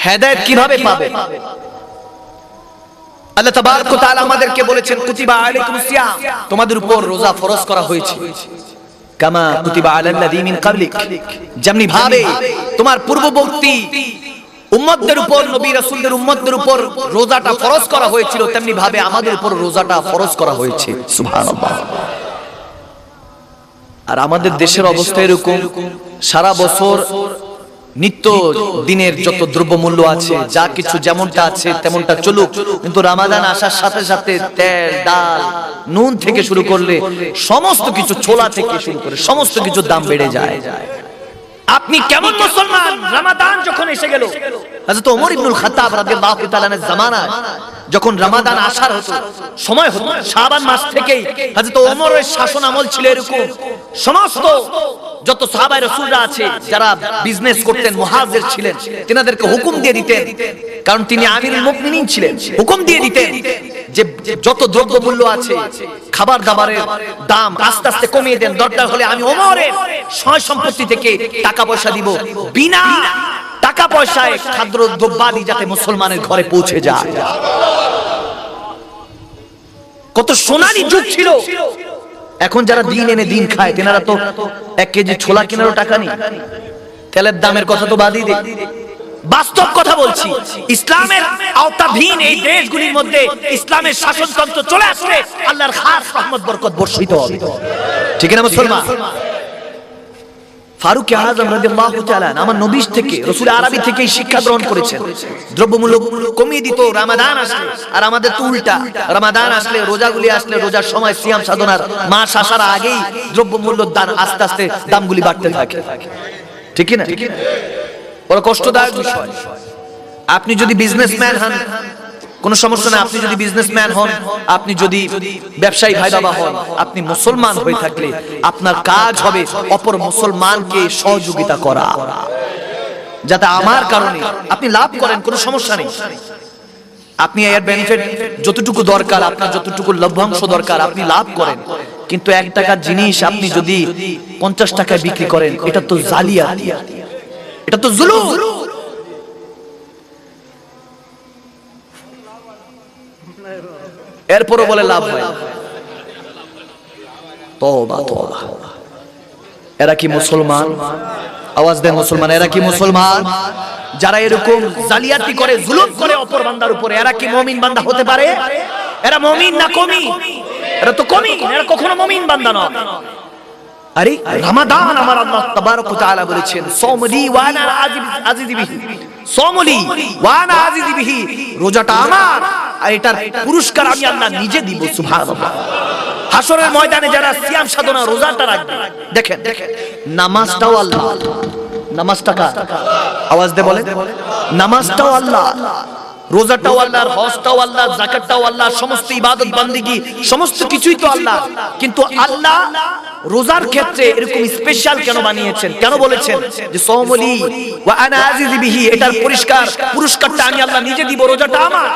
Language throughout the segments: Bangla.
হেদায়েত কিভাবে পাবে? আল্লাহ তাবারক ওয়া তাআলা আমাদেরকে বলেছেন কুতিবা আলাইকুমুস সিয়াম, তোমাদের উপর রোজা ফরজ করা হয়েছে। কামা কুতিবা আলাল্লাযী মিন ক্বাবলিক, যেমনি ভাবে তোমার পূর্ববর্তী উম্মতদের উপর, নবী রাসূলদের উম্মতদের উপর রোজাটা ফরজ করা হয়েছিল, তেমনি ভাবে আমাদের উপর রোজাটা ফরজ করা হয়েছে। সুবহানাল্লাহ। আর আমাদের দেশের অবস্থা এরকম, সারা বছর নিত্য দিনের যত দ্রব্যমূল্য আছে, যা কিছু যেমনটা আছে তেমনটা চলুক, কিন্তু রমাদান আসার সাথে সাথে তেল, ডাল, নুন থেকে শুরু করলে সমস্ত কিছু, ছোলা থেকে শুরু করে সমস্ত কিছুর দাম বেড়ে যায়। আপনি কেমন মুসলমান? রমাদান যখন এসে গেল, হযরত ওমর ইবনুল খাত্তাব রাদিয়াল্লাহু তাআলা এর জামানায় যখন রমাদান আসার হতো, সময় হতো, শাবান মাস থেকেই হযরত ওমরের শাসন আমল ছিল এরকম, সমস্ত যত সাহাবায়ে রাসূলরা আছে যারা বিজনেস করতেন, মুহাজির ছিলেন, তিনাদেরকে হুকুম দিয়ে দিতেন, কারণ তিনি আমিরুল মুমিনিন ছিলেন, হুকুম দিয়ে দিতেন যে যত দ্রব্যমূল্য আছে, খাবার দাবারের দাম আস্তে আস্তে কমিয়ে দেন, দরকার হলে আমি ওমরের সয় সম্পত্তি থেকে টাকা পয়সা দিব, বিনা টাকা পয়সায় খাদ্য দ্রব্যাদি যাতে মুসলমানের ঘরে পৌঁছে যায়। কত সোনালী যুগ ছিল। এখন যারা দিন এনে দিন খায়, তেনারা তো 1 কেজি ছোলা কেনারও টাকা নেই, তেলের দামের কথা তো বাদই দেন। বাস্তব কথা বলছি, ইসলামের আওতাধীন এই দেশগুলির মধ্যে ইসলামের শাসনতন্ত্র চলে আসলে আল্লাহর খাস রহমত বরকত বর্ষিত হবে, ঠিক না মুসলমান? ফারুক আযম রাদিয়াল্লাহু তাআলা আমার নবী থেকে, রাসূল আরবি থেকে শিক্ষা গ্রহণ করেছেন, দ্রব্যমূল্য কমিয়ে দিত রমাদান আসলে। আর আমাদের তো উল্টা, রমাদান আসলে, রোজাগুলি আসলে, রোজার সময় সিয়াম সাধনার মাস আসার আগেই দ্রব্যমূল্যের দাম আস্তে আস্তে দামগুলি বাড়তে থাকে, ঠিক না? বড় কষ্টদায়ক বিষয়। আপনি যদি বিজনেসম্যান হন কোনো সমস্যা না, আপনি যদি বিজনেসম্যান হন, আপনি যদি ব্যবসায়ী ভাই বাবা হন, আপনি মুসলমান হয়ে থাকলে আপনার কাজ হবে অপর মুসলমানকে সহযোগিতা করা, যাতে আমার কারণে আপনি লাভ করেন, কোনো সমস্যা নেই। আপনি এর বেনিফিট যতটুকু দরকার, আপনার যতটুকু লভ্যাংশ দরকার আপনি লাভ করেন, কিন্তু 1 টাকার জিনিস আপনি যদি 50 টাকায় বিক্রি করেন, এটা তো জালিয়াতি, এটা তো জুলুম। এরপরও বলে লাভ হয়। তওবা তওবা, এরা কি মুসলমান? আওয়াজ দেন মুসলমান, এরা কি মুসলমান? যারা এরকম জালিয়াতি করে, জুলুম করে অপর বান্দার উপরে, এরা কি মুমিন বান্দা হতে পারে? এরা মুমিন না কমি? এরা তো কমি, এরা কখনো মুমিন বান্দা নয়। আরে রমাদান আমার আল্লাহ তাবারক ওয়া তাআলা বলেছেন সাওমলি ওয়া আনা আজিযু বিহি, সাওমলি ওয়া আনা আজিযু বিহি, রোজাটা আমার আর এটার পুরস্কার আমি আল্লাহ নিজে দিব। সুবহানাল্লাহ। হাশরের ময়দানে যারা সিয়াম সাধনা রোজাটা রাখবে, দেখেন নামাজটাও আল্লাহ, নামাজটা কার? আওয়াজ দিয়ে বলেন, নামাজটাও আল্লাহ, রোজাটাও আল্লাহর, হজটাও আল্লাহ, যাকাতটাও আল্লাহ, সমস্ত ইবাদত বান্দিগি সমস্ত কিছুই তো আল্লাহ। কিন্তু আল্লাহ রোজার ক্ষেত্রে এরকম স্পেশাল কেন বানিয়েছেন? কেন বলেছেন যে সাওমলি ওয়া আনা আজিযু বিহি, এটার পুরস্কারটা আমি আল্লাহ নিজে দিব, রোজাটা আমার।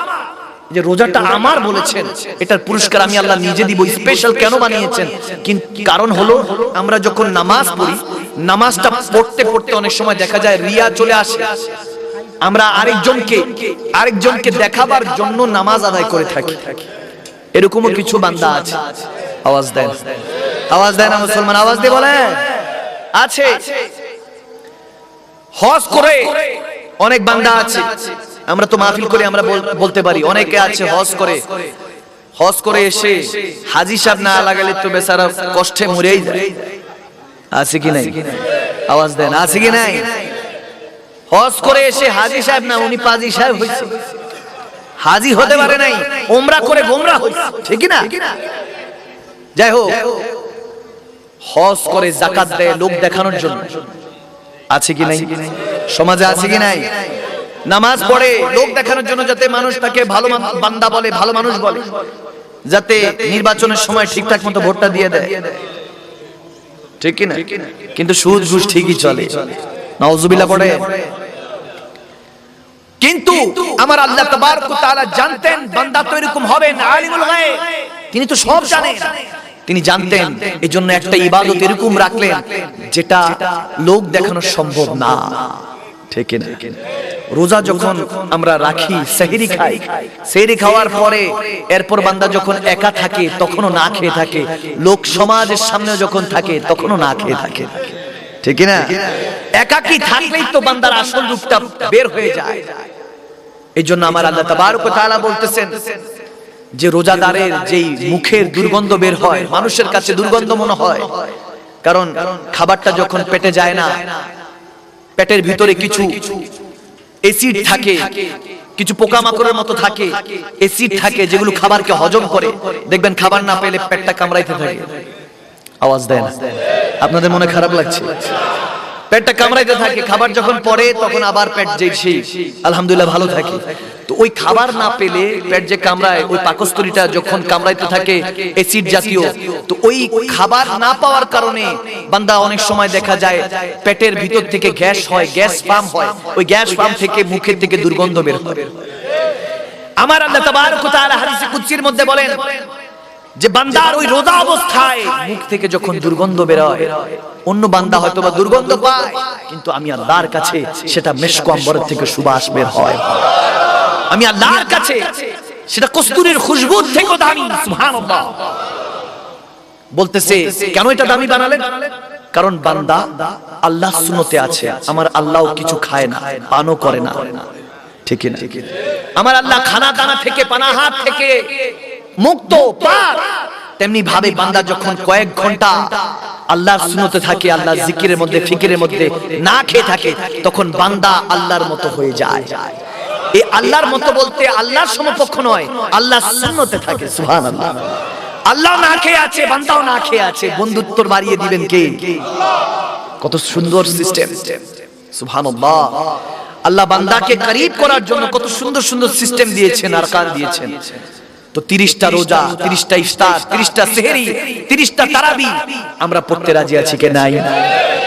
যে রোজাটা আমার বলেছেন, এটার পুরস্কার আমি আল্লাহ নিজে দিব, স্পেশাল কেন বানিয়েছেন? কিন্তু কারণ হলো আমরা যখন নামাজ পড়ি, নামাজটা পড়তে পড়তে অনেক সময় দেখা যায় রিয়া চলে আসে, আমরা আরেকজনকে দেখাবার জন্য নামাজ আদায় করে থাকি। এরকমও কিছু বান্দা আছে। আওয়াজ দেন, আওয়াজ দেন না মুসলমান, আওয়াজ দিয়ে বলে আছে। হজ করে অনেক বান্দা আছে, আমরা তো মাহফিল করে আমরা বলতে পারি, অনেকে আছে হজ করে এসে হাজী সাহেব না লাগালে তো বেচারা কষ্টে মরেই যায়। আছে কি নাই? আওয়াজ দেন, আছে কি নাই? হজ করে এসে হাজী সাহেব না, উনি পাজি সাহেব হইছে, হাজী হতে পারে নাই, ওমরা করে গোমরা হইছে, ঠিক না? যাই হোক, হজ করে যাকাত দেয় লোক দেখানোর জন্য, আছে কি নাই? সমাজে আছে কি নাই? নামাজ পড়ে লোক দেখানোর জন্য, যাতে মানুষ তাকে ভালো বান্দা বলে, ভালো মানুষ বলে, যাতে নির্বাচনের সময় ঠিকঠাক মতো ভোটটা দিয়ে দেয়, ঠিক কি না? কিন্তু সুদ ঘুষ ঠিকই চলে, নাউজুবিল্লাহ পড়ে। কিন্তু আমার আল্লাহ তাবারক ওয়া তাআলা জানতেন বান্দা তো এরকম হবে না, আলিমুল গায়ব, তিনি তো সব জানেন, তিনি জানতেন। এজন্য একটা ইবাদত এরকম রাখলেন যেটা লোক দেখানো সম্ভব না, ঠিক না? রোজা যখন আমরা রাখি, সেহরি খাই, সেহরি খাওয়ার পরে এরপর বান্দা যখন একা থাকে তখনও না খেয়ে থাকে, লোক সমাজের সামনে যখন থাকে তখনও না খেয়ে থাকে, ঠিক না? একাকী থাকলেই তো বান্দার আসল রূপটা বের হয়ে যায়। এই জন্য আমার আল্লাহ তাবারক ওয়া তাআলা বলতেছেন যে রোজাদারের যেই মুখের দুর্গন্ধ বের হয়, মানুষের কাছে দুর্গন্ধ মনে হয়, কারণ খাবারটা যখন পেটে যায় না, পেটের ভিতরে কিছু অ্যাসিড থাকে, কিছু পোকামাকড়ের মতো থাকে, অ্যাসিড থাকে যেগুলো খাবারকে হজম করে। দেখবেন খাবার না পেলে পেটটা কামড়াইতে থাকে, আওয়াজ দেয় না? আপনাদের মনে খারাপ লাগছে? পেটটা কামড়াইতে থাকে, খাবার যখন পড়ে তখন আবার পেট যে সেই আলহামদুলিল্লাহ ভালো থাকে। তো ওই খাবার না পেলে পেট যে কামড়ায়, ওই পাকস্থলীটা যখন কামড়াইতে থাকে অ্যাসিড জাতীয়, তো ওই খাবার না পাওয়ার কারণে বান্দা অনেক সময় দেখা যায় পেটের ভিতর থেকে গ্যাস হয়, গ্যাস ফার্ম হয়, ওই গ্যাস ফার্ম থেকে মুখের থেকে দুর্গন্ধ বের হয়। আমার আল্লাহ তাবারক ওয়া তাআলা হাদিসে কুদসির মধ্যে বলেন যে বান্দার ওই রোজা অবস্থায় মুখ থেকে যখন দুর্গন্ধ বের হয়, অন্য বান্দা হয়তো বা দুর্গন্ধ পায়, কিন্তু আমি আল্লাহর কাছে সেটা মেশক আম্বরের থেকে সুবাস বের হয়। আমি আল্লাহর কাছে সেটা কস্তুরীর খুশবুর থেকে দামি। সুবহানাল্লাহ। বলতেছে কেন এটা দামি বানালেন? কারণ বান্দা আল্লাহর সুন্নতে আছে, আমার আল্লাহও কিছু খায় না, পানও করে না, ঠিক না? আমার আল্লাহ খানা দানা থেকে, পানাহার থেকে মুক্ত, পাক। তেমনি ভাবে বান্দা যখন কয়েক ঘন্টা আল্লাহর সুন্নতে থাকে, আল্লাহর জিকিরের মধ্যে, ফিকিরের মধ্যে না খেয়ে থাকে, তখন বান্দা আল্লাহর মতো হয়ে যায়। এই আল্লাহর মতো বলতে আল্লাহর সমকক্ষ নয়, আল্লাহর সুন্নতে থাকে। সুবহানাল্লাহ। আল্লাহ না খেয়ে আছে, বান্দাও না খেয়ে আছে, বন্ধুত্ব বাড়িয়ে দিবেন কে? কত সুন্দর সিস্টেম! সুবহানাল্লাহ। আল্লাহ বান্দাকে করিব করার জন্য কত সুন্দর সুন্দর সিস্টেম দিয়েছেন, আরকান দিয়েছেন। তো 30টা রোজা, 30টা ইফতার, 30টা সেহরি, 30টা তারাবি আমরা পড়তে রাজি আছি কে নাই?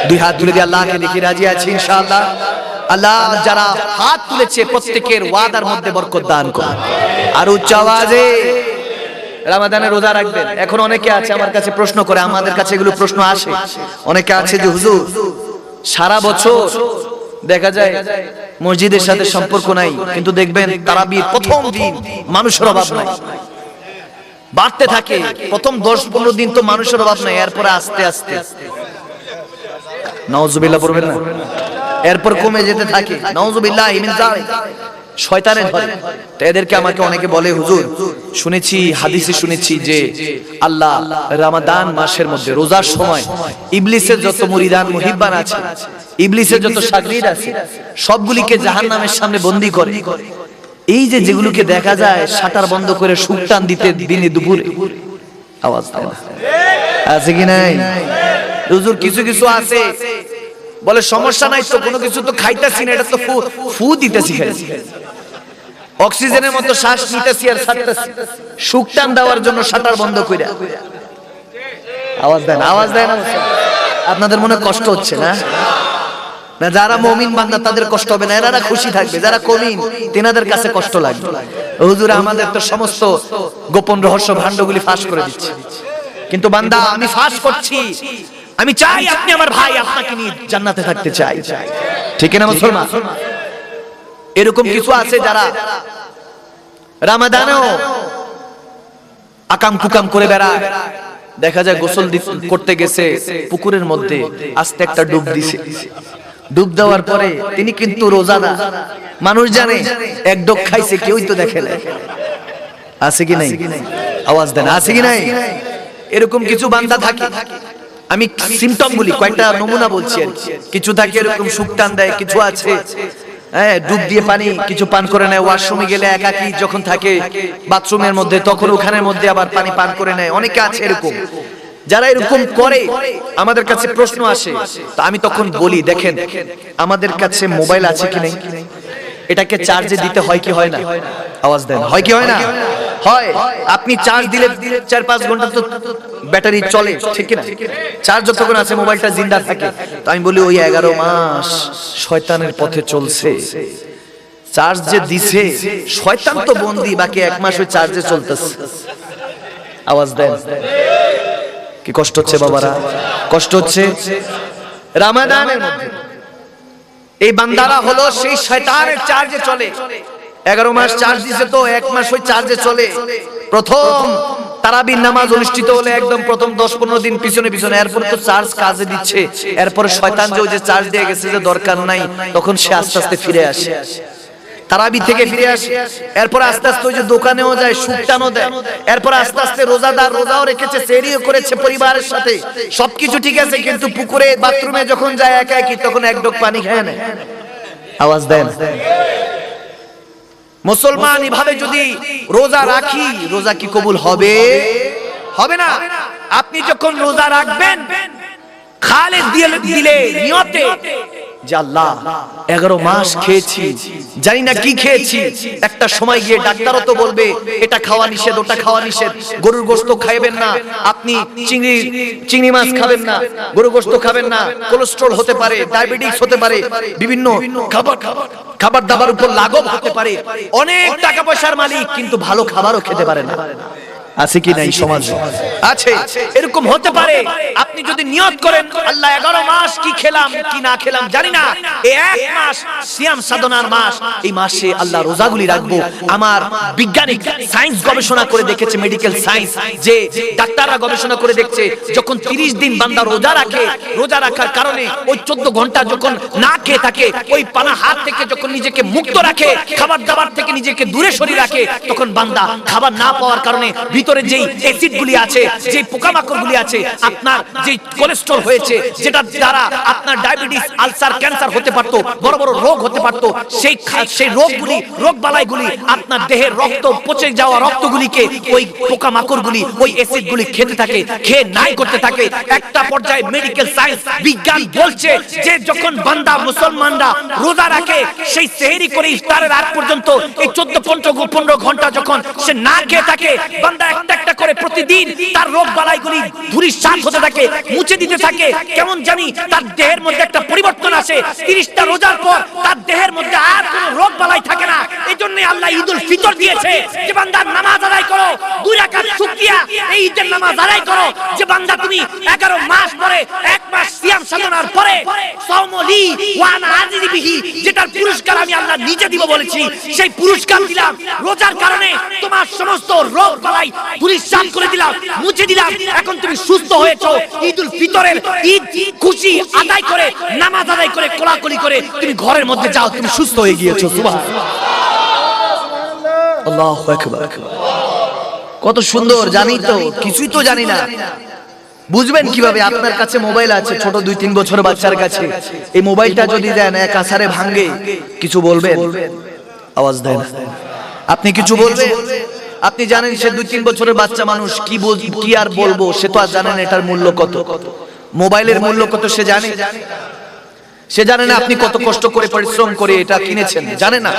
দুই হাত তুলে দিয়ে আল্লাহকে দেখে রাজি আছি ইনশাআল্লাহ। আল্লাহ যারা হাত তুলেছে প্রত্যেকের ওয়াদার মধ্যে বরকত দান করুন। আর উচ্চ আওয়াজে রমাদানে রোজা রাখবেন। এখন অনেকে আছে আমার কাছে প্রশ্ন করে, আমাদের কাছে এগুলো প্রশ্ন আসে, অনেকে আছে যে হুজুর সারা বছর দেখা যায় মসজিদের সাথে সম্পর্ক নাই, কিন্তু দেখবেন তারাবির প্রথম দিন মানুষের অভাব নাই, বাড়তে থাকে। প্রথম 10-15 দিন তো মানুষের অভাব নাই, এরপরে আস্তে আস্তে নাউজুবিল্লাহ পড়বেন না, এরপর কমে যেতে থাকে। নাউজুবিল্লাহি মিন যালিক, শয়তানের ধরে। তো এদেরকে আমাকে অনেকে বলে হুজুর শুনেছি, হাদিসে শুনেছি যে আল্লাহ রমাদান মাসের মধ্যে রোজার সময় ইবলিসের যত মুরিদান মুহিব্বান আছে, ইবলিসের যত শাগরিদ আছে, সবগুলিকে জাহান্নামের সামনে বন্দী করে। এই যে যেগুলোকে দেখা যায় শাটার বন্ধ করে সুকটান দিতে দিনে দুপুরে, আওয়াজ দেয় না? আছে কি নাই? হুজুর কিছু কিছু আছে বলে সমস্যা নাই তো, কোনো কিছু তো খাইতাছি না, এটা তো ফু দিতেছি, খাইছি অক্সিজেনের মতো শ্বাস নিতেছি আর ছাড়তেছি, সুকটান দেওয়ার জন্য শাটার বন্ধ কইরা। আওয়াজ দেয় না? আওয়াজ দেয় না? আপনাদের মনে কষ্ট হচ্ছে না? না, যারা মুমিন বান্দা তাদের কষ্ট হবে না, এরা খুশি থাকবে। যারা কমিন তেনাদের কাছে কষ্ট লাগবে। হুজুর আমাদের তো সমস্ত গোপন রহস্য ভান্ডগুলি ফাঁস করে দিচ্ছে, কিন্তু বান্দা আমি ফাঁস করছি, আমি চাই আপনি আমার ভাই, আপনাকে নিয়ে জান্নাতে থাকতে চাই, ঠিক না মুসলমান? এরকম কিছু আছে যারা রমাদানেও আকাম কুকাম করে বেড়ায়। দেখা যায় গোসল করতে গেছে পুকুরের মধ্যে, আস্তে একটা ডুব দিছে, ডুব দেওয়ার পরে তিনি কিন্তু রোজাদার, মানুষ জানে এক ডোক খাইছে, কেউই তো দেখে না। আছে কি নাই? আওয়াজ দেন, আছে কি নাই? এরকম কিছু বান্দা থাকে, আমি সিম্পটম গুলি কয়েকটা নমুনা বলছি। কিছু থাকে এরকম সুকটান দেয়, কিছু আছে ডুব দিয়ে পানি কিছু পান করে নেয়, ওয়াশরুমে গেলে একাকী যখন থাকে বাথরুমের মধ্যে তখন ওখানের মধ্যে আবার পানি পান করে নেয়। অনেকে আছে এরকম, যারা এরকম করে আমাদের কাছে প্রশ্ন আসে। তা আমি তখন বলি দেখেন আমাদের কাছে মোবাইল আছে কি নেই, এটাকে চার্জে দিতে হয় কি হয় না? আওয়াজ দেন, হয় কি হয় না? হয়। আপনি চার্জ দিলে 4-5 ঘন্টা তো ব্যাটারি চলে, ঠিক না? চার্জ যতক্ষণ আছে মোবাইলটা জিন্দা থাকে। তো আমি বলি ওই 11 মাস শয়তানের পথে চলছে, চার্জ যে দিছে শয়তান তো বন্দী, বাকি 1 মাস ওই চার্জে চলতেছে। আওয়াজ দেন, কি কষ্ট হচ্ছে বাবারা? কষ্ট হচ্ছে। রমাদানের মধ্যে এই বান্দারা হলো সেই শয়তানের চার্জে চলে। 11 মাস চার্জ দিছে তো 1 মাস ওই চার্জে চলে। প্রথম তারাবির নামাজ অনুষ্ঠিত হলে একদম প্রথম 10-15 দিন পিছনে পিছনে, এরপর তো চার্জ কাজে দিচ্ছে। এরপর শয়তান যে ওই যে চার্জ দিয়ে গেছে যে দরকার নাই, তখন সে আস্তে আস্তে ফিরে আসে, তারাবি থেকে ফিরে আসে। এরপর আস্তে আস্তে ওই যে দোকানেও যায়, সুখটানো দেয়। এরপর আস্তে আস্তে রোজাদার, রোজাও রেখেছে, সেরিও করেছে পরিবারের সাথে, সবকিছু ঠিক আছে, কিন্তু পুকুরে বাথরুমে যখন যায় একা একই, তখন এক ঢোক পানি খায় না। আওয়াজ দেন। মুসলমান এভাবে যদি রোজা রাখি, রোজা কি কবুল হবে? হবে না। আপনি যখন রোজা রাখবেন খালেদ দিলে নিয়তে যে আল্লাহ 11 মাস খেয়েছি, জানি না কি খেয়েছি, একটা সময় গিয়ে ডাক্তারও তো বলবে এটা খাওয়া নিষেধ, ওটা খাওয়া নিষেধ, গরুর গোশত খাইবেন না, আপনি চিংড়ি মাছ খাবেন না, গরুর গোশত খাবেন না, কোলেস্ট্রল হতে পারে, ডায়াবেটিস হতে পারে, বিভিন্ন খাবার দাবার উপর লাঘব হতে পারে। অনেক টাকা পয়সার মালিক কিন্তু ভালো খাবারও খেতে পারে না। আছে কি নাই সমাজে? আছে। এরকম হতে পারে। আপনি যদি নিয়ত করেন আল্লাহ 11 মাস কি খেলাম কি না খেলাম জানি না, এই 1 মাস সিয়াম সাধনার মাস, এই মাসে আল্লাহ রোজাগুলি রাখবো। আমার বিজ্ঞানিক সায়েন্স গবেষণা করে দেখেছে, মেডিকেল সায়েন্স, যে ডাক্তাররা গবেষণা করে দেখছে যখন 30 দিন বান্দা রোজা রাখে, রোজা রাখার কারণে ওই 14 ঘন্টা যখন না খেয়ে থাকে, ওই পানা হাত থেকে যখন নিজেকে মুক্ত রাখে, খাবার দাবার থেকে নিজেকে দূরে সরিয়ে রাখে, তখন বান্দা খাবার না পাওয়ার কারণে ভিতরে যেই অ্যাসিড গুলি আছে, যে পোকামাকড় গুলি আছে, আপনার যে কোলেস্ট্রল হয়েছে, যেটা দ্বারা আপনার ডায়াবেটিস, আলসার, ক্যান্সার হতে পারতো, বড় বড় রোগ হতে পারতো, সেই রোগগুলি, রোগ বালাইগুলি আপনার দেহের রক্ত, পচে যাওয়া রক্তগুলিকে ওই পোকামাকড়গুলি, ওই অ্যাসিড গুলি খেতে থাকে, খেয়ে নাই করতে থাকে। একটা পর্যায়ে মেডিকেল সায়েন্স, বিজ্ঞান বলছে যে যখন বান্দা মুসলমানরা রোজা রাখে, সেই সেহরি করে ইফতারের আগ পর্যন্ত এই 14-15 ঘন্টা যখন সে না খেয়ে থাকে, বান্দা একটা করে প্রতিদিন তার রোগ বালাইগুলি ধূলিসাৎ হতে থাকে, মুছে দিতে থাকে। কেমন জানি তার দেহের মধ্যে একটা পরিবর্তন আসে। 30টা রোজার পর তার দেহের মধ্যে আর কোনো রোগ বালাই থাকে না। এইজন্য আল্লাহ ঈদুল ফিতর দিয়েছে যে বান্দা নামাজ আদায় করো, 2 রাকাত শুকরিয়া, এই ঈদের নামাজ আদায় করো। যে বান্দা তুমি 11 মাস পরে, 1 মাস সিয়াম সাধনার পরে সাওমলি ওয়া আনা আযরি বিহি, যেটার পুরস্কার আমি আল্লাহ নিজে দিব বলেছি, সেই পুরস্কার দিলাম। রোজার কারণে তোমার সমস্ত রোগ বালাই ধূলিসাৎ করে দিলাম, মুছে দিলাম। এখন তুমি সুস্থ হয়েছো। ঈদুল ফিতরের ঈদ খুশি আদায় করে, নামাজ আদায় করে, কোলাকুলি করে তুমি ঘরের মধ্যে যাও, তুমি সুস্থ হয়ে গিয়েছো। সুবহানাল্লাহ, আল্লাহু আকবার। কত সুন্দর, জানি তো, কিছুই তো জানি না। বুঝবেন কিভাবে? আপনার কাছে মোবাইল আছে, ছোট 2-3 বছর বাচ্চার কাছে। এই মোবাইলটা যদি দেন, এক আছাড়ে ভাঙে, কিছু বলবেন? আওয়াজ দেন। আপনি কিছু বলবেন? আপনি জানেন সে 2-3 বছরের বাচ্চা মানুষ, কি আর বলবো, সে তো আর জানেন এটার মূল্য কত, মোবাইলের মূল্য কত সে জানে? সে জানে না আপনি কত কষ্ট করে পরিশ্রম করে এটা কিনেছেন, জানে না।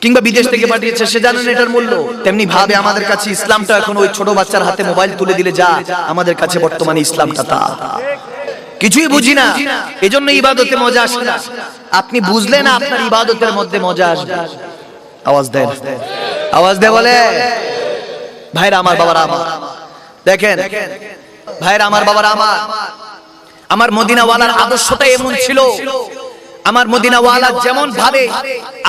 কিংবা বিদেশ থেকে পাঠিয়েছে, সে জানেন এটার মূল্য। তেমনি ভাবে আমাদের কাছে ইসলামটা এখন ওই ছোট বাচ্চার হাতে মোবাইল তুলে দিলে যা, আমাদের কাছে বর্তমানে ইসলামটা তা কিছুই বুঝি না। এজন্য ইবাদতে মজা আসে না। আপনি বুঝলে না আপনার ইবাদতের মধ্যে মজা আসবে। আওয়াজ দেন, আওয়াজ দে বলে। ভাইরা আমার, বাবারা আমার, দেখেন ভাইরা আমার, বাবারা আমার মদিনাওয়ালার আদর্শটা এমন ছিল। আমার মদিনাওয়ালা যেমন ভাবে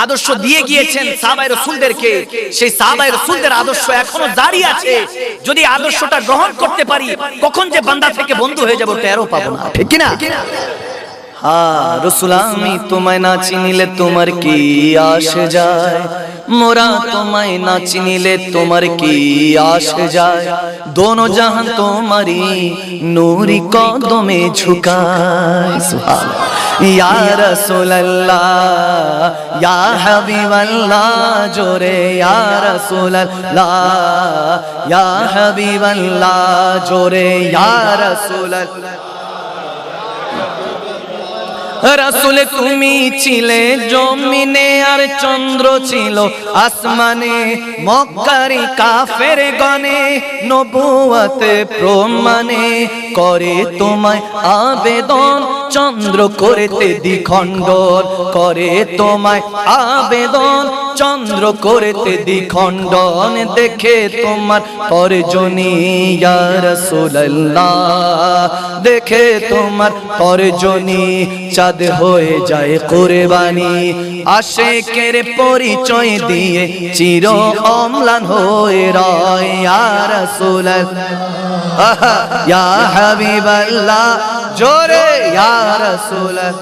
আদর্শ দিয়ে গিয়েছেন সাহাবায়ে রাসূলদেরকে, সেই সাহাবায়ে রাসূলদের আদর্শ এখনো জারি আছে। যদি আদর্শটা গ্রহণ করতে পারি, কখন যে বান্দা থেকে বন্ধু হয়ে যাব টেরও পাবো না, ঠিক কি না? হ্যাঁ রাসূল, আমি তোমায় না চিনিলে তোমার কি আসে যায়, মোরা তোমায় না চিনিলে তোমার কি আসে যায়, দোনো জাহান তোমারি নূরি কদমে ঝুকায়। সুবহানাল্লাহ। ইয়া রাসূলুল্লাহ, ইয়া হাবিবাল্লাহ, জোরে ইয়া রাসূলুল্লাহ, ইয়া হাবিবাল্লাহ, জোরে ইয়া রাসূলুল্লাহ। রাসূল তুমি ছিলে জমিনে আর চন্দ্র ছিল আসমানে, মক্কারি কাফের গণে নবুয়তে প্রমাণে করে তোমায় আবেদন, চন্দ্র করেতে দ্বিখণ্ডন করে তোমায় আবেদন, চন্দ্র করেতে দ্বিখণ্ডন দেখে তোমার তর্জনী ইয়া রাসূলুল্লাহ দেখে তোমার তর্জনী চাঁদ হয়ে যায় কুরবানি আশিকের পরিচয় দিয়ে চির অম্লান হয়ে রয় ইয়া রাসূলুল্লাহ ইয়া হাবিবাল্লাহ জোরে ইয়া রাসূলুল্লাহ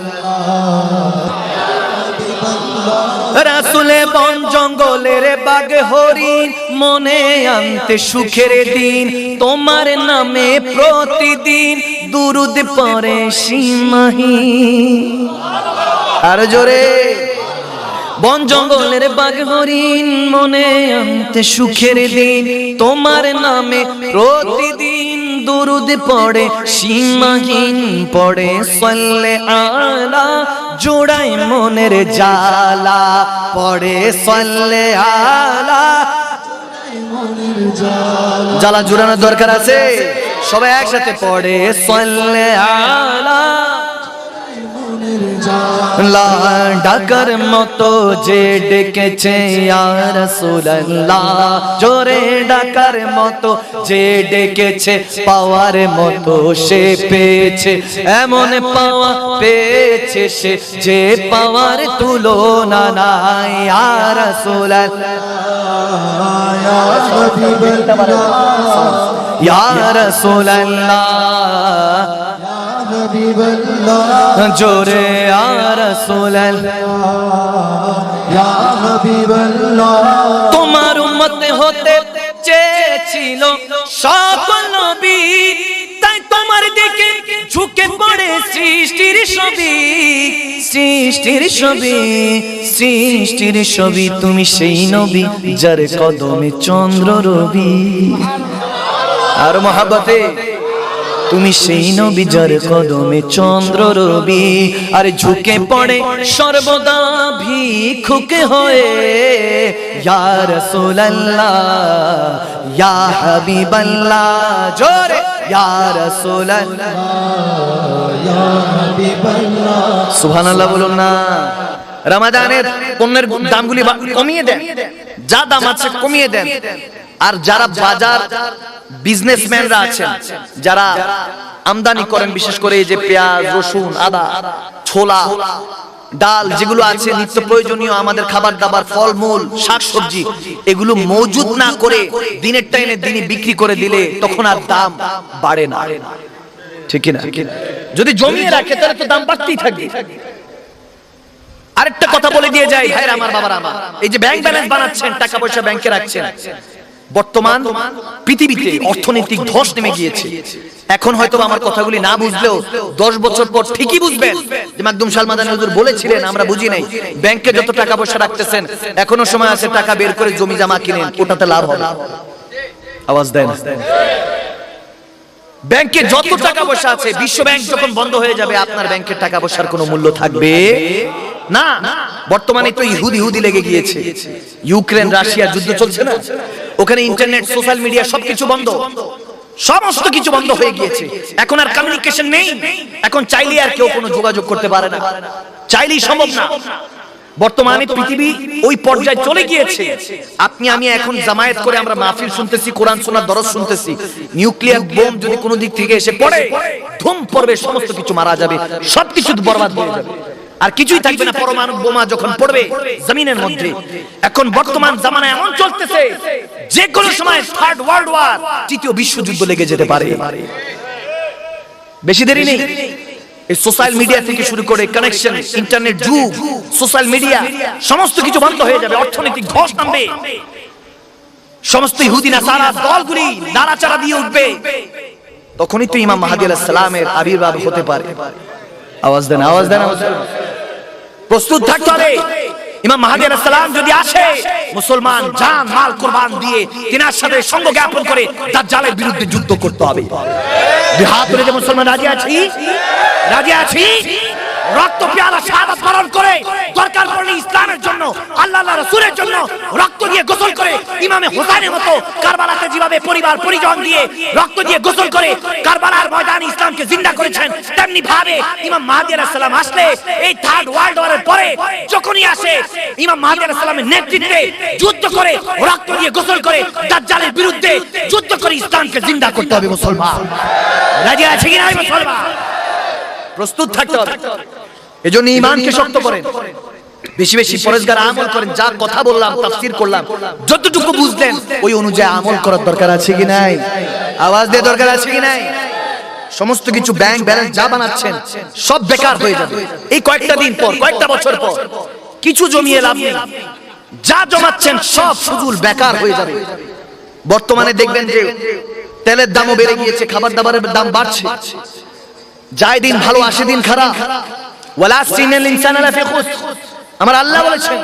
রাসূলে বন জঙ্গলের বাঘ হরিণ মনে আনতে সুখের দিন তোমার নামে প্রতিদিন দুরূদ পড়ে সীমাহীন আর জোরে বন জঙ্গলের বাঘ হরিণ মনে আনতে সুখের দিন তোমার নামে প্রতিদিন দুরূদ পড়ে সীমাহীন পড়ে সাল্লে আলা জোড়াই মনের জালা পড়ে সাল্লে আলা জালা জোড়ানোর দরকার আছে সবাই একসাথে পড়ে সাল্লে আলা ডাকার মতো যে ডেকেছে ইয়া রাসূলুল্লাহ জোরে ডাকার মতো যে ডেকেছে পাওয়ার মতো সে পেয়েছে এমন পাওয়া পেয়েছে সে যে পাওয়ার তুলনা নাই ইয়া রাসূলুল্লাহ ইয়া রাসূলুল্লাহ জোরে ইয়া রাসূলুল্লাহ ইয়া হাবিবাল্লাহ তোমার উম্মত হতে চেয়েছিল সকল নবী তাই তোমার দিকে ঝুঁকে পড়ে সৃষ্টির ছবি তুমি সেই নবী যার কদমে চন্দ্র রবি আর মহব্বতে তুমি সেই নবী যার কদমে চন্দ্র রবি আর ঝুঁকে পড়ে সর্বদা ভিক্ষুক হয়ে ইয়া রাসূলুল্লাহ ইয়া হাবিবাল্লাহ জোরে ইয়া রাসূলুল্লাহ ইয়া হাবিবাল্লাহ সুবহানাল্লাহ বলুন না রমাদানের পণ্যের দামগুলি কমিয়ে দেন যা দাম আছে কমিয়ে দেন আর যারা বাজার বিজনেসম্যানরা আছেন যারা আমদানি করেন বিশেষ করে এই যে পেঁয়াজ রসুন আদা ছোলা ডাল যেগুলো আছে নিত্য প্রয়োজনীয় আমাদের খাবার দাবার ফলমূল শাকসবজি এগুলো মজুদ না করে দিনের টাইমে দিনই বিক্রি করে দিলে তখন আর দাম বাড়ে না ঠিক না যদি জমিয়ে রাখে তাহলে তো দাম বাড়তেই থাকবে আরেকটা কথা বলে দিয়ে যাই ভাইরা আমার বাবারা আমার এই যে ব্যাংক ব্যালেন্স বানাচ্ছেন টাকা পয়সা ব্যাংকে রাখছেন বর্তমান পৃথিবীতে অর্থনৈতিক ধস নেমে গিয়েছে এখন হয়তো আমার কথাগুলি না বুঝলেও 10 বছর পর ঠিকই বুঝবেন যে মাকদুম শাহ মাদানী হুজুর বলেছিলেন আমরা বুঝি নাই ব্যাংকে যত টাকা পয়সা রাখতেছেন এখনো সময় আছে টাকা বের করে জমি জমা কিনেন ওটাতে লাভ হবে আওয়াজ দেন ব্যাংকে যত টাকা পয়সা আছে বিশ্ব ব্যাংক যখন বন্ধ হয়ে যাবে আপনার ব্যাংকের টাকা পয়সার কোনো মূল্য থাকবে না বর্তমানে তো ইহুদি লেগে গিয়েছে ইউক্রেন রাশিয়া যুদ্ধ চলছে না ওখানে ইন্টারনেট সোশ্যাল মিডিয়া সবকিছু বন্ধ সমস্ত কিছু বন্ধ হয়ে গিয়েছে এখন আর কমিউনিকেশন নেই এখন চাইলে আর কেউ কোনো যোগাযোগ করতে পারে না চাইলেই সম্ভব না বর্তমানে পৃথিবী ওই পর্যায়ে চলে গিয়েছে আপনি আমি এখন জামায়াত করে আমরা মাহফিল শুনতেছি কোরআন শোনার দরজ শুনতেছি নিউক্লিয়ার বোম যদি কোনো দিক থেকে এসে পড়ে ধুম পড়বে সমস্ত কিছু মারা যাবে সবকিছু বরবাদ হয়ে যাবে আর কিছুই থাকবে না পরমাণু বোমা যখন পড়বে জমিনের মধ্যে এখন বর্তমান জামানা এমন চলতেছে যে কোনো সময় থার্ড ওয়ার্ল্ড ওয়ার তৃতীয় বিশ্বযুদ্ধ লেগে যেতে পারে বেশি দেরি নেই এই সোশ্যাল মিডিয়া থেকে শুরু করে কানেকশন ইন্টারনেট যুগ সোশ্যাল মিডিয়া সমস্ত কিছু বন্ধ হয়ে যাবে অর্থনৈতিক ধস নামবে সমস্ত ইহুদি নাসারা দলগুলি নাড়াচাড়া দিয়ে উঠবে তখনই তো ইমাম মাহদী আলাইহিস সালামের আবির্ভাব হতে পারে আওয়াজ দেন আওয়াজ দেন প্রস্তুত থাকতে হবে ইমাম মাহদী আলাইহিস সালাম যদি আসে মুসলমান জান মাল কুরবান দিয়ে তিনার সাথে সঙ্গ জ্ঞাপন করে দাজ্জালের বিরুদ্ধে যুদ্ধ করতে হবে দুই হাত তুলে যে মুসলমান রাজি আছি রক্ত পেয়ালা শাহাদাত বরণ করে দরকার পড়লে ইসলামের ইসলামের জন্য, আল্লাহর রাসূলের জন্য রক্ত দিয়ে গোসল করে, ইমামে হোসেনের মতো কারবালাতে যেভাবে পরিবার পরিজন দিয়ে রক্ত দিয়ে গোসল করে কারবালার ময়দানে ইসলামকে জিন্দা করেছেন, তেমনি ভাবে ইমাম মাহদী আলাইহিস সালাম আসলে এই থার্ড ওয়ার্ল্ড ওয়ারের পরে যখনই আসে ইমাম মাহদী আলাইহিস সালামের নেতৃত্বে যুদ্ধ করে রক্ত দিয়ে গোসল করে দাজ্জালের বিরুদ্ধে যুদ্ধ করে ইসলামকে জিন্দা করতে হবে। মুসলমান রাজি আছে কি না? মুসলমান প্রস্তুত থাকতে হবে। এজন্য ঈমানকে শক্ত করেন, বেশি বেশি পরেজগার আমল করেন। যা কথা বললাম, তাফসীর করলাম, যতটুকু বুঝলেন ওই অনুযায়ী আমল করার দরকার আছে কি নাই? আওয়াজ দিয়ে দরকার আছে কি নাই? সমস্ত কিছু ব্যাংক ব্যালেন্স যা বানাচ্ছেন সব বেকার হয়ে যাবে এই কয়েকটা দিন পর, কয়েকটা বছর পর। কিছু জমিয়ে লাভ নেই, যা জমাচ্ছেন সব ফুজুল বেকার হয়ে যাবে। বর্তমানে দেখবেন যে তেলের দামও বেড়ে গিয়েছে, খাবার দাবারের দাম বাড়ছে, যায় দিন ভালো আসে দিন খারাপ। ওয়ালা সিনাল ইনসানা লাফি খুসর, আমার আল্লাহ বলেছেন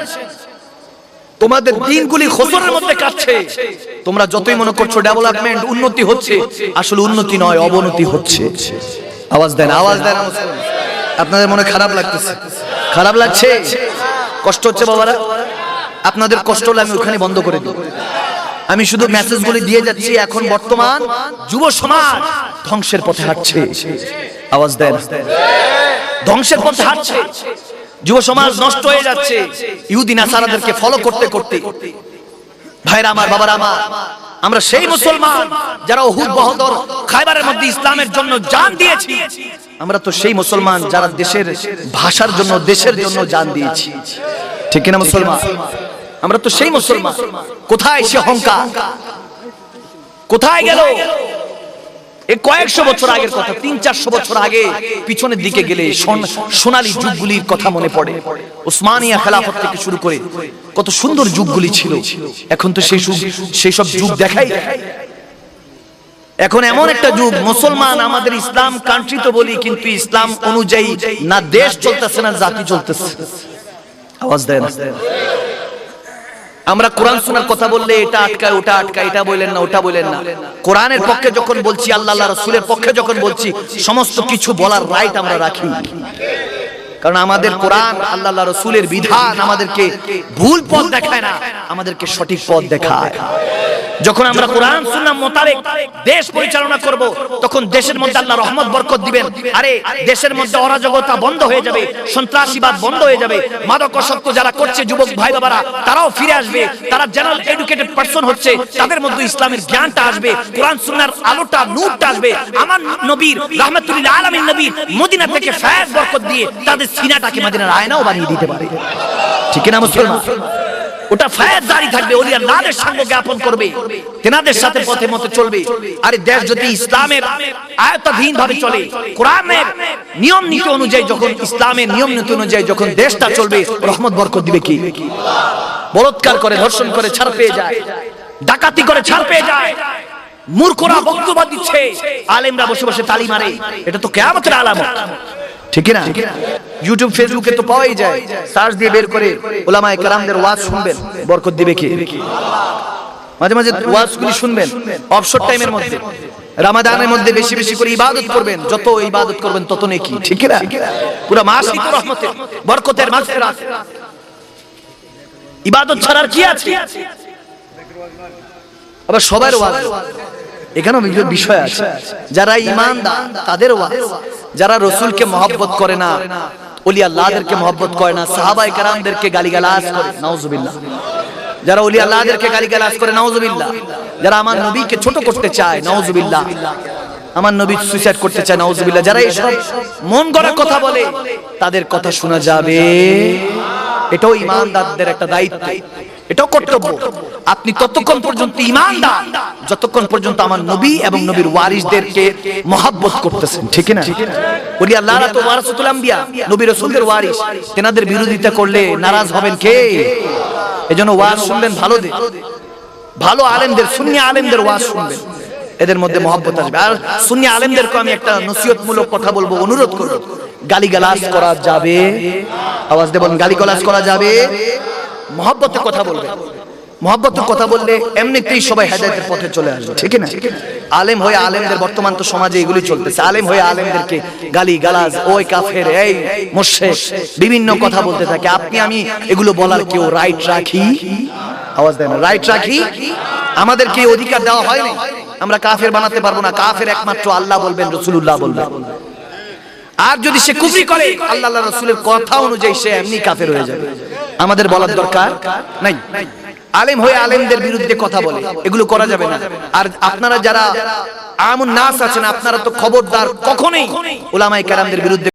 তোমাদের দিনগুলি খসরের মধ্যে কাটছে। তোমরা যতই মনে করছো ডেভেলপমেন্ট উন্নতি হচ্ছে, আসলে উন্নতি নয়, অবনতি হচ্ছে। আওয়াজ দেন, আওয়াজ দেন। আপনাদের মনে খারাপ লাগতেছে? খারাপ লাগছে, কষ্ট হচ্ছে বাবারা? আপনাদের কষ্ট হলে আমি ওখানে বন্ধ করে দিই। আমি শুধু মেসেজগুলি দিয়ে যাচ্ছি। এখন বর্তমান যুব সমাজ ধ্বংসের পথে হাঁটছে। আওয়াজ দেন, ধ্বংসের পথে হাঁটছে। যুব সমাজ নষ্ট হয়ে যাচ্ছে ইহুদি নাসারাদেরকে ফলো করতে করতে। ভাইরা আমার, বাবারা আমার, আমরা সেই মুসলমান যারা উহুদ, বহদর, খায়বারের মধ্যে ইসলামের জন্য জান দিয়েছি। আমরা তো সেই মুসলমান যারা দেশের ভাষার জন্য, দেশের জন্য জান দিয়েছি। ঠিক কিনা মুসলমান? আমরা তো সেই মুসলমান। কোথায় সে অহংকার? কোথায় গেল? এই কয়েকশো বছর আগের কথা, 300-400 বছর আগে পিছনের দিকে গেলে সোনালী যুগগুলির কথা মনে পড়ে। উসমানিয়া খেলাফত থেকে শুরু করে কত সুন্দর যুগগুলি ছিল। এখন তো সেই সব যুগ দেখাই। এখন এমন একটা যুগ, মুসলমান আমাদের ইসলাম কান্ট্রি তো বলি, কিন্তু ইসলাম অনুযায়ী না দেশ চলতেছে না জাতি চলতেছে। আওয়াজ দেন। আমরা কোরআন শোনার কথা বললে এটা আটকায়, ওটা আটকায়, এটা বলেন না, ওটা বলেন না। কোরআনের পক্ষে যখন বলছি, আল্লাহ রাসূলের পক্ষে যখন বলছি, সমস্ত কিছু বলার রাইট আমরা রাখি। কারণ আমাদের কোরআন, আল্লাহ রাসূলের বিধান আমাদেরকে ভুল পথ দেখায় না, আমাদেরকে সঠিক পথ দেখায়। যখন আমরা কোরআন সুন্নাহ মোতাবেক দেশ পরিচালনা করব, তখন দেশের মধ্যে আল্লাহ রহমত বরকত দিবেন। আরে দেশের মধ্যে অরাজকতা বন্ধ হয়ে যাবে, সন্ত্রাসীবাদ বন্ধ হয়ে যাবে, মাদকাসক্ত যারা করছে যুবক ভাই বাবারা তারাও ফিরে আসবে। তারা জেনারেল এডুকেটেড পারসন হচ্ছে, তাদের মধ্যে ইসলামের জ্ঞানটা আসবে, কোরআন সুন্নাহর আলোটা, নূরটা আসবে। আমার নবীর রাহমাতুল আলামিন নবীর মদিনা থেকে ফয়েজ বরকত দিয়ে তাদের সিনাটাকে মদিনার আয়নাও বানিয়ে দিতে পারে। ঠিক না মুসলমান? ওটা ফয়েজ জারি থাকবে, ওলি আল্লাহদের সঙ্গে জ্ঞাপন করবে, তেনাদের সাথে পথে মতে চলবে। আরে দেশ যদি ইসলামের আয়াতাধীন ভাবে চলে, কোরআনের নিয়ম নীতি অনুযায়ী, যখন ইসলামের নিয়ম নীতি অনুযায়ী যখন দেশটা চলবে, রহমত বরকত দিবে কি? বলৎকার করে, ধর্ষণ করে ছাড় পেয়ে যায়, ডাকাতি করে ছাড় পেয়ে যায়, মূর্খরা বক্তব্য দিচ্ছে, আলেমরা বসে বসে তালি মারে, এটা তো কিয়ামতের আলামত। ঠিক না? ইউটিউব ফেসবুকে তো পাওয়াই যায়, সার্চ দিয়ে বের করে উলামায়ে কেরামদের ওয়াজ শুনবেন, বরকত দিবে কি? মাঝে মাঝে ওয়াজগুলি শুনবেন, অবসর টাইমের মধ্যে, রমাদানের মধ্যে বেশি বেশি করে ইবাদত করবেন। যত ইবাদত করবেন তত নেকি। ঠিক না? পুরো মাসই তো রহমতের, বরকতের, মাগফিরাত। ইবাদত ছাড়ার কি আছে? আবার সবার ওয়াজ, এখানেও বিষয় আছে। যারা ঈমানদার তাদের ওয়াজ, যারা রাসূলকে মহব্বত করে না, ওলি আল্লাহদেরকে মহব্বত করে না, সাহাবায়ে কেরামদেরকে গালিগালাজ করে, নাউজুবিল্লাহ, যারা ওলি আল্লাহদেরকে গালিগালাজ করে, নাউজুবিল্লাহ, যারা আমার নবীকে ছোট করতে চায়, নাউজুবিল্লাহ, আমার নবী সুইসাইড করতে চায়, নাউজুবিল্লাহ, যারা এইসব মন গড়া কথা বলে, তাদের কথা শোনা যাবে। এটাও ঈমানদারদের একটা দায়িত্ব, এটাও কর্তব্য। আপনি ততক্ষণ পর্যন্ত ঈমানদার যতক্ষণ পর্যন্ত আমার নবী এবং নবীর ওয়ারিসদেরকে মহব্বত করতেছেন। ঠিক না? ওলি আল্লাহরা তো ওয়ারাসাতুল আম্বিয়া, নবী রাসূলদের ওয়ারিস, তেনাদের বিরোধিতা করলে নারাজ হবেন কে? এজন্য ওয়াজ শুনবেন ভালো, ভালো আলেমদের, সুন্নি আলেমদের ওয়াজ শুনবেন, এদের মধ্যে মহব্বত আসবে। আর সুন্নি আলেমদেরকে আমি একটা নসিহতমূলক কথা বলবো, অনুরোধ করব, গালিগালাজ করা যাবে? আওয়াজ দিয়ে বলেন, গালিগালাজ করা যাবে? মহব্বতে কথা বলবেন। মহব্বতের কথা বললে এমনিতেই সবাই হেদায়েতের পথে চলে আসবে, ঠিক না? আলেম হয়ে আলেমদের, বর্তমান তো সমাজে এগুলি চলতেছে, আলেম হয়ে আলেমদেরকে গালি গালাজ, ওই কাফের, এই মুশরিক, বিভিন্ন কথা বলতে থাকে। আপনি আমি এগুলো বলার কেউ রাইট রাখি? আওয়াজ দেন, রাইট রাখি? আমাদেরকে এই অধিকার দেওয়া হয়নি। আমরা কাফের বানাতে পারবো না। কাফের একমাত্র আল্লাহ বলবেন, রাসূলুল্লাহ বলবেন। আর যদি সে কুফরি করে আল্লাহ আল্লাহ রাসূলের কথা অনুযায়ী, সে এমনি কাফের হয়ে যাবে। আমাদের বলার দরকার নাই। আলেম হয়ে আলেমদের বিরুদ্ধে কথা বলে, এগুলো করা যাবে না। আর আপনারা যারা আমুন নাস আছেন, আপনারা তো খবরদার কখনোই উলামায়ে কেরামদের বিরুদ্ধে